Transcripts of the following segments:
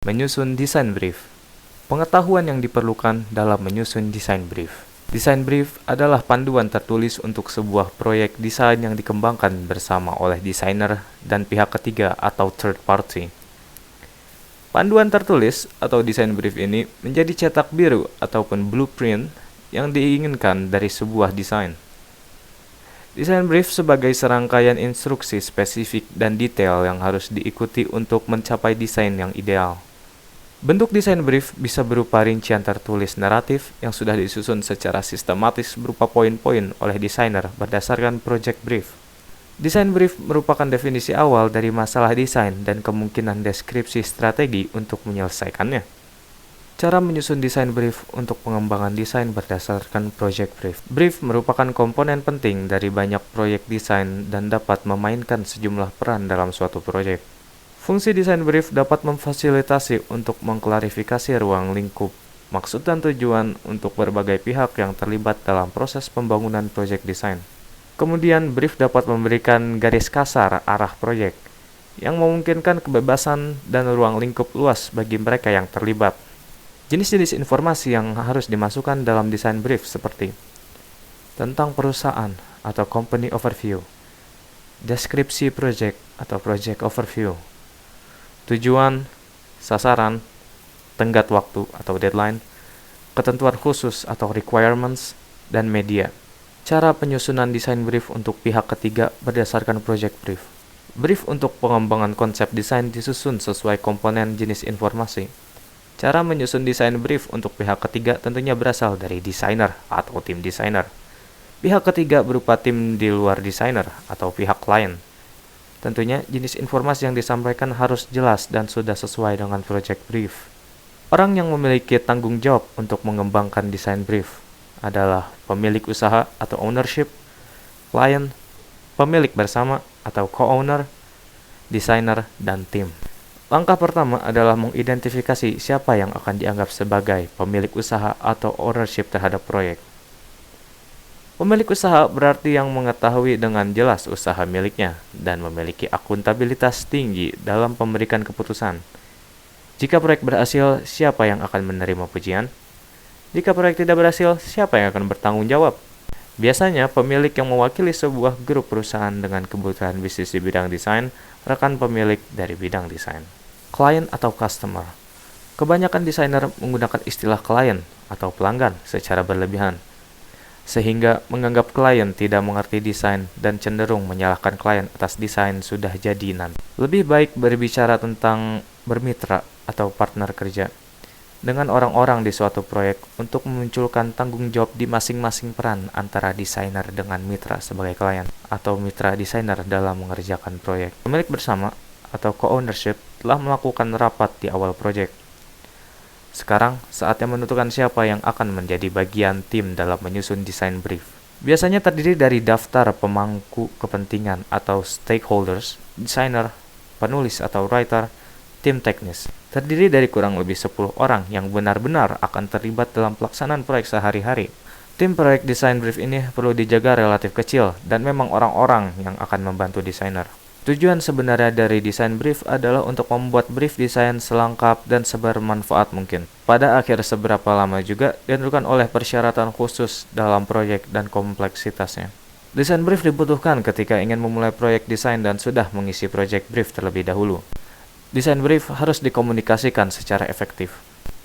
Menyusun desain brief. Pengetahuan yang diperlukan dalam menyusun desain brief. Desain brief adalah panduan tertulis untuk sebuah proyek desain yang dikembangkan bersama oleh desainer dan pihak ketiga atau third party. Panduan tertulis atau desain brief ini menjadi cetak biru ataupun blueprint yang diinginkan dari sebuah desain. Desain brief sebagai serangkaian instruksi spesifik dan detail yang harus diikuti untuk mencapai desain yang ideal. Bentuk desain brief bisa berupa rincian tertulis naratif yang sudah disusun secara sistematis berupa poin-poin oleh desainer berdasarkan project brief. Desain brief merupakan definisi awal dari masalah desain dan kemungkinan deskripsi strategi untuk menyelesaikannya. Cara menyusun desain brief untuk pengembangan desain berdasarkan project brief. Brief merupakan komponen penting dari banyak proyek desain dan dapat memainkan sejumlah peran dalam suatu proyek. Fungsi desain brief dapat memfasilitasi untuk mengklarifikasi ruang lingkup, maksud dan tujuan untuk berbagai pihak yang terlibat dalam proses pembangunan proyek desain. Kemudian, brief dapat memberikan garis kasar arah proyek, yang memungkinkan kebebasan dan ruang lingkup luas bagi mereka yang terlibat. Jenis-jenis informasi yang harus dimasukkan dalam desain brief seperti tentang perusahaan atau company overview, deskripsi project atau project overview, tujuan, sasaran, tenggat waktu atau deadline, ketentuan khusus atau requirements, dan media. Cara penyusunan desain brief untuk pihak ketiga berdasarkan project brief. Brief untuk pengembangan konsep desain disusun sesuai komponen jenis informasi. Cara menyusun desain brief untuk pihak ketiga tentunya berasal dari desainer atau tim desainer. Pihak ketiga berupa tim di luar desainer atau pihak klien. Tentunya jenis informasi yang disampaikan harus jelas dan sudah sesuai dengan project brief. Orang yang memiliki tanggung jawab untuk mengembangkan desain brief adalah pemilik usaha atau ownership, klien, pemilik bersama atau co-owner, desainer, dan tim. Langkah pertama adalah mengidentifikasi siapa yang akan dianggap sebagai pemilik usaha atau ownership terhadap proyek. Pemilik usaha berarti yang mengetahui dengan jelas usaha miliknya dan memiliki akuntabilitas tinggi dalam memberikan keputusan. Jika proyek berhasil, siapa yang akan menerima pujian? Jika proyek tidak berhasil, siapa yang akan bertanggung jawab? Biasanya, pemilik yang mewakili sebuah grup perusahaan dengan kebutuhan bisnis di bidang desain, rekan pemilik dari bidang desain. Klien atau customer. Kebanyakan desainer menggunakan istilah klien atau pelanggan secara berlebihan, sehingga menganggap klien tidak mengerti desain dan cenderung menyalahkan klien atas desain sudah jadi nanti. Lebih baik berbicara tentang bermitra atau partner kerja dengan orang-orang di suatu proyek untuk memunculkan tanggung jawab di masing-masing peran antara desainer dengan mitra sebagai klien atau mitra desainer dalam mengerjakan proyek. Pemilik bersama atau co-ownership telah melakukan rapat di awal proyek. Sekarang, saatnya menentukan siapa yang akan menjadi bagian tim dalam menyusun desain brief. Biasanya terdiri dari daftar pemangku kepentingan atau stakeholders, desainer, penulis atau writer, tim teknis. Terdiri dari kurang lebih 10 orang yang benar-benar akan terlibat dalam pelaksanaan proyek sehari-hari. Tim proyek desain brief ini perlu dijaga relatif kecil dan memang orang-orang yang akan membantu desainer. Tujuan sebenarnya dari desain brief adalah untuk membuat brief desain selengkap dan sebermanfaat mungkin. Pada akhir seberapa lama juga ditentukan oleh persyaratan khusus dalam proyek dan kompleksitasnya. Desain brief dibutuhkan ketika ingin memulai proyek desain dan sudah mengisi project brief terlebih dahulu. Desain brief harus dikomunikasikan secara efektif.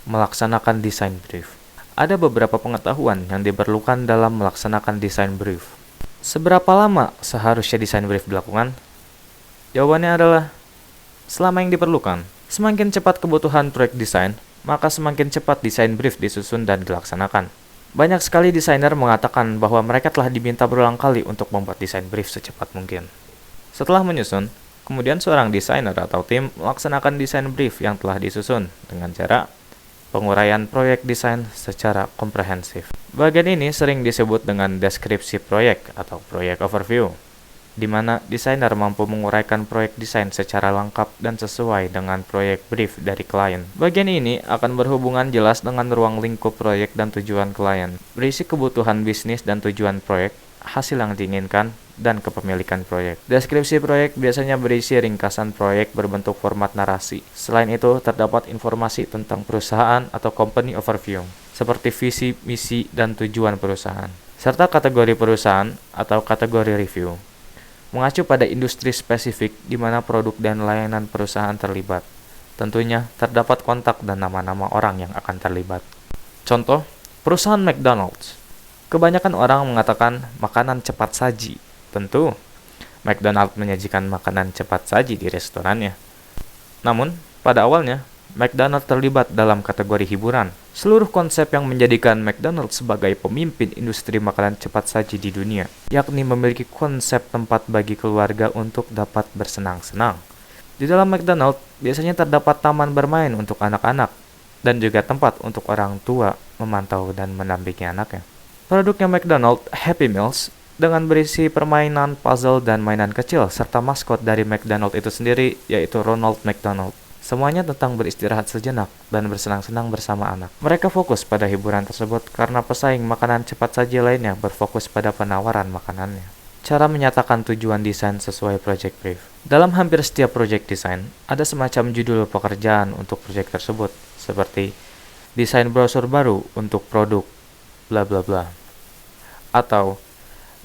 Melaksanakan desain brief. Ada beberapa pengetahuan yang diperlukan dalam melaksanakan desain brief. Seberapa lama seharusnya desain brief dilakukan? Jawabannya adalah selama yang diperlukan. Semakin cepat kebutuhan proyek desain, maka semakin cepat desain brief disusun dan dilaksanakan. Banyak sekali desainer mengatakan bahwa mereka telah diminta berulang kali untuk membuat desain brief secepat mungkin. Setelah menyusun, kemudian seorang desainer atau tim melaksanakan desain brief yang telah disusun dengan cara penguraian proyek desain secara komprehensif. Bagian ini sering disebut dengan deskripsi proyek atau proyek overview, di mana desainer mampu menguraikan proyek desain secara lengkap dan sesuai dengan proyek brief dari klien. Bagian ini akan berhubungan jelas dengan ruang lingkup proyek dan tujuan klien, berisi kebutuhan bisnis dan tujuan proyek, hasil yang diinginkan, dan kepemilikan proyek. Deskripsi proyek biasanya berisi ringkasan proyek berbentuk format narasi. Selain itu, terdapat informasi tentang perusahaan atau company overview, seperti visi, misi, dan tujuan perusahaan, serta kategori perusahaan atau kategori review, mengacu pada industri spesifik di mana produk dan layanan perusahaan terlibat. Tentunya, terdapat kontak dan nama-nama orang yang akan terlibat. Contoh, perusahaan McDonald's. Kebanyakan orang mengatakan makanan cepat saji. Tentu, McDonald's menyajikan makanan cepat saji di restorannya. Namun, pada awalnya, McDonald's terlibat dalam kategori hiburan. Seluruh konsep yang menjadikan McDonald's sebagai pemimpin industri makanan cepat saji di dunia, yakni memiliki konsep tempat bagi keluarga untuk dapat bersenang-senang. Di dalam McDonald's, biasanya terdapat taman bermain untuk anak-anak, dan juga tempat untuk orang tua memantau dan mendampingi anaknya. Produknya McDonald's, Happy Meals, dengan berisi permainan, puzzle, dan mainan kecil, serta maskot dari McDonald's itu sendiri, yaitu Ronald McDonald. Semuanya tentang beristirahat sejenak dan bersenang-senang bersama anak. Mereka fokus pada hiburan tersebut karena pesaing makanan cepat saji lainnya berfokus pada penawaran makanannya. Cara menyatakan tujuan desain sesuai project brief. Dalam hampir setiap project desain, ada semacam judul pekerjaan untuk project tersebut, seperti desain brosur baru untuk produk, bla bla bla. Atau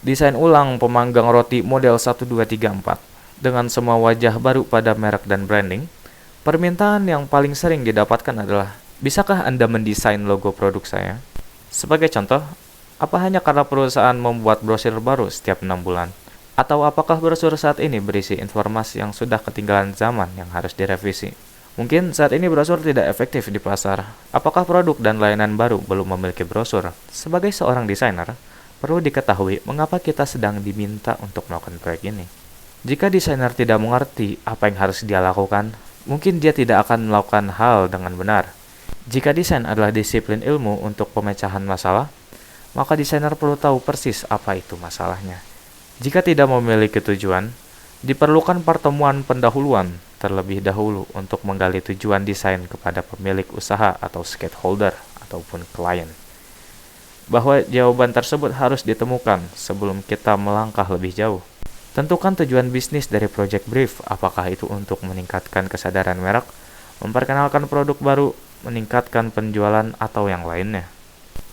desain ulang pemanggang roti model 1234 dengan semua wajah baru pada merek dan branding. Permintaan yang paling sering didapatkan adalah, bisakah Anda mendesain logo produk saya? Sebagai contoh, apa hanya karena perusahaan membuat brosur baru setiap 6 bulan? Atau apakah brosur saat ini berisi informasi yang sudah ketinggalan zaman yang harus direvisi? Mungkin saat ini brosur tidak efektif di pasar. Apakah produk dan layanan baru belum memiliki brosur? Sebagai seorang desainer, perlu diketahui mengapa kita sedang diminta untuk melakukan proyek ini. Jika desainer tidak mengerti apa yang harus dia lakukan, mungkin dia tidak akan melakukan hal dengan benar. Jika desain adalah disiplin ilmu untuk pemecahan masalah, maka desainer perlu tahu persis apa itu masalahnya. Jika tidak memiliki tujuan, diperlukan pertemuan pendahuluan terlebih dahulu untuk menggali tujuan desain kepada pemilik usaha atau stakeholder ataupun klien. Bahwa jawaban tersebut harus ditemukan sebelum kita melangkah lebih jauh. Tentukan tujuan bisnis dari project brief, apakah itu untuk meningkatkan kesadaran merek, memperkenalkan produk baru, meningkatkan penjualan, atau yang lainnya.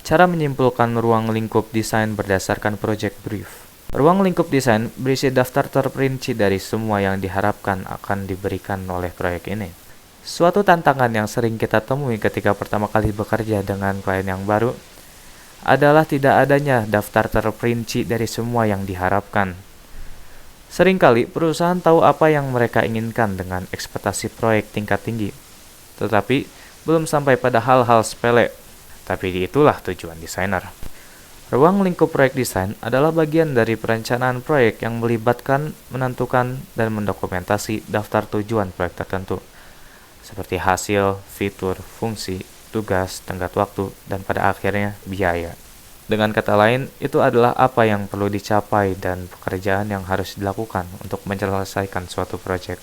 Cara menyimpulkan ruang lingkup desain berdasarkan project brief. Ruang lingkup desain berisi daftar terperinci dari semua yang diharapkan akan diberikan oleh proyek ini. Suatu tantangan yang sering kita temui ketika pertama kali bekerja dengan klien yang baru adalah tidak adanya daftar terperinci dari semua yang diharapkan. Seringkali perusahaan tahu apa yang mereka inginkan dengan ekspektasi proyek tingkat tinggi, tetapi belum sampai pada hal-hal sepele. Tapi itulah tujuan desainer. Ruang lingkup proyek desain adalah bagian dari perencanaan proyek yang melibatkan, menentukan, dan mendokumentasi daftar tujuan proyek tertentu, seperti hasil, fitur, fungsi, tugas, tenggat waktu, dan pada akhirnya biaya. Dengan kata lain, itu adalah apa yang perlu dicapai dan pekerjaan yang harus dilakukan untuk menyelesaikan suatu proyek.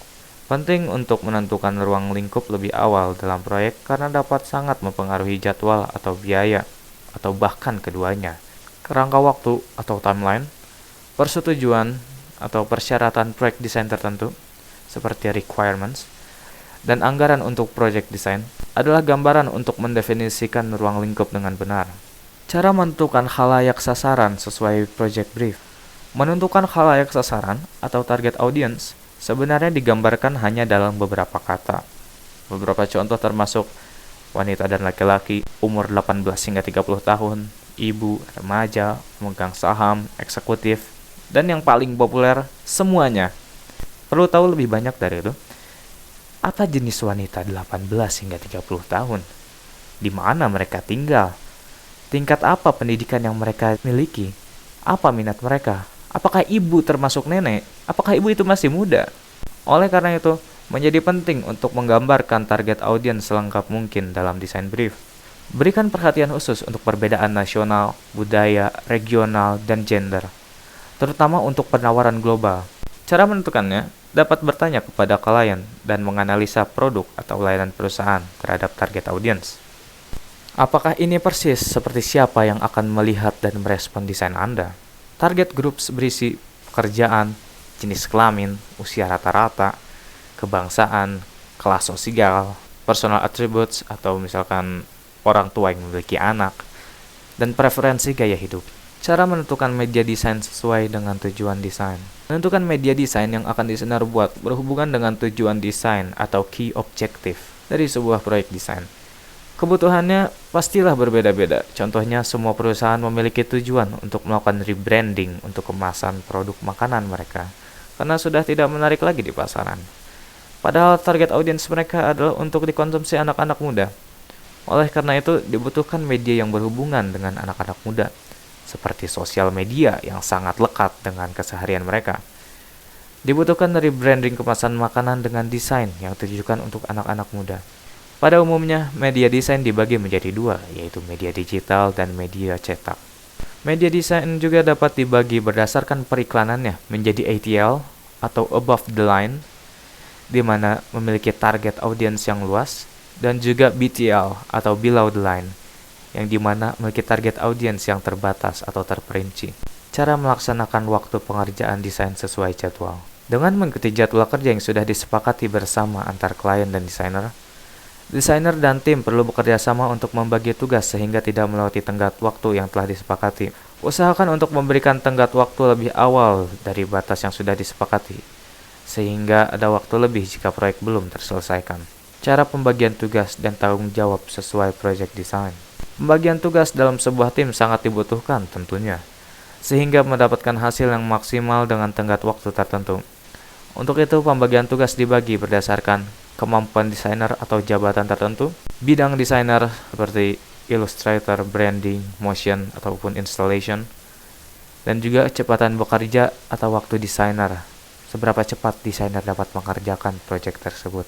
Penting untuk menentukan ruang lingkup lebih awal dalam proyek karena dapat sangat mempengaruhi jadwal atau biaya, atau bahkan keduanya. Kerangka waktu atau timeline, persetujuan atau persyaratan proyek desain tertentu, seperti requirements, dan anggaran untuk project design adalah gambaran untuk mendefinisikan ruang lingkup dengan benar. Cara menentukan khalayak sasaran sesuai project brief. Menentukan khalayak sasaran atau target audience sebenarnya digambarkan hanya dalam beberapa kata. Beberapa contoh termasuk wanita dan laki-laki, umur 18 hingga 30 tahun, ibu, remaja, pemegang saham, eksekutif, dan yang paling populer, semuanya. Perlu tahu lebih banyak dari itu. Apa jenis wanita 18 hingga 30 tahun? Di mana mereka tinggal? Tingkat apa pendidikan yang mereka miliki? Apa minat mereka? Apakah ibu termasuk nenek? Apakah ibu itu masih muda? Oleh karena itu, menjadi penting untuk menggambarkan target audiens selengkap mungkin dalam desain brief. Berikan perhatian khusus untuk perbedaan nasional, budaya, regional, dan gender, terutama untuk penawaran global. Cara menentukannya dapat bertanya kepada klien dan menganalisa produk atau layanan perusahaan terhadap target audiens. Apakah ini persis seperti siapa yang akan melihat dan merespon desain Anda? Target groups berisi pekerjaan, jenis kelamin, usia rata-rata, kebangsaan, kelas sosial, personal attributes atau misalkan orang tua yang memiliki anak, dan preferensi gaya hidup. Cara menentukan media desain sesuai dengan tujuan desain. Menentukan media desain yang akan desainer buat berhubungan dengan tujuan desain atau key objective dari sebuah proyek desain. Kebutuhannya pastilah berbeda-beda. Contohnya, semua perusahaan memiliki tujuan untuk melakukan rebranding untuk kemasan produk makanan mereka, karena sudah tidak menarik lagi di pasaran. Padahal target audiens mereka adalah untuk dikonsumsi anak-anak muda. Oleh karena itu, dibutuhkan media yang berhubungan dengan anak-anak muda, seperti sosial media yang sangat lekat dengan keseharian mereka. Dibutuhkan rebranding kemasan makanan dengan desain yang ditujukan untuk anak-anak muda. Pada umumnya, media desain dibagi menjadi dua, yaitu media digital dan media cetak. Media desain juga dapat dibagi berdasarkan periklanannya menjadi ATL atau above the line, di mana memiliki target audiens yang luas, dan juga BTL atau below the line, yang dimana memiliki target audiens yang terbatas atau terperinci. Cara melaksanakan waktu pengerjaan desain sesuai jadwal. Dengan mengikuti jadwal kerja yang sudah disepakati bersama antar klien dan desainer dan tim perlu bekerja sama untuk membagi tugas sehingga tidak melewati tenggat waktu yang telah disepakati. Usahakan untuk memberikan tenggat waktu lebih awal dari batas yang sudah disepakati, sehingga ada waktu lebih jika proyek belum terselesaikan. Cara pembagian tugas dan tanggung jawab sesuai project design. Pembagian tugas dalam sebuah tim sangat dibutuhkan tentunya, sehingga mendapatkan hasil yang maksimal dengan tenggat waktu tertentu. Untuk itu, pembagian tugas dibagi berdasarkan kemampuan desainer atau jabatan tertentu, bidang desainer seperti illustrator, branding, motion, ataupun installation, dan juga kecepatan bekerja atau waktu desainer, seberapa cepat desainer dapat mengerjakan proyek tersebut.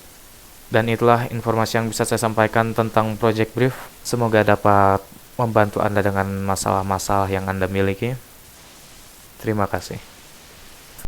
Dan itulah informasi yang bisa saya sampaikan tentang project brief. Semoga dapat membantu Anda dengan masalah-masalah yang Anda miliki. Terima kasih.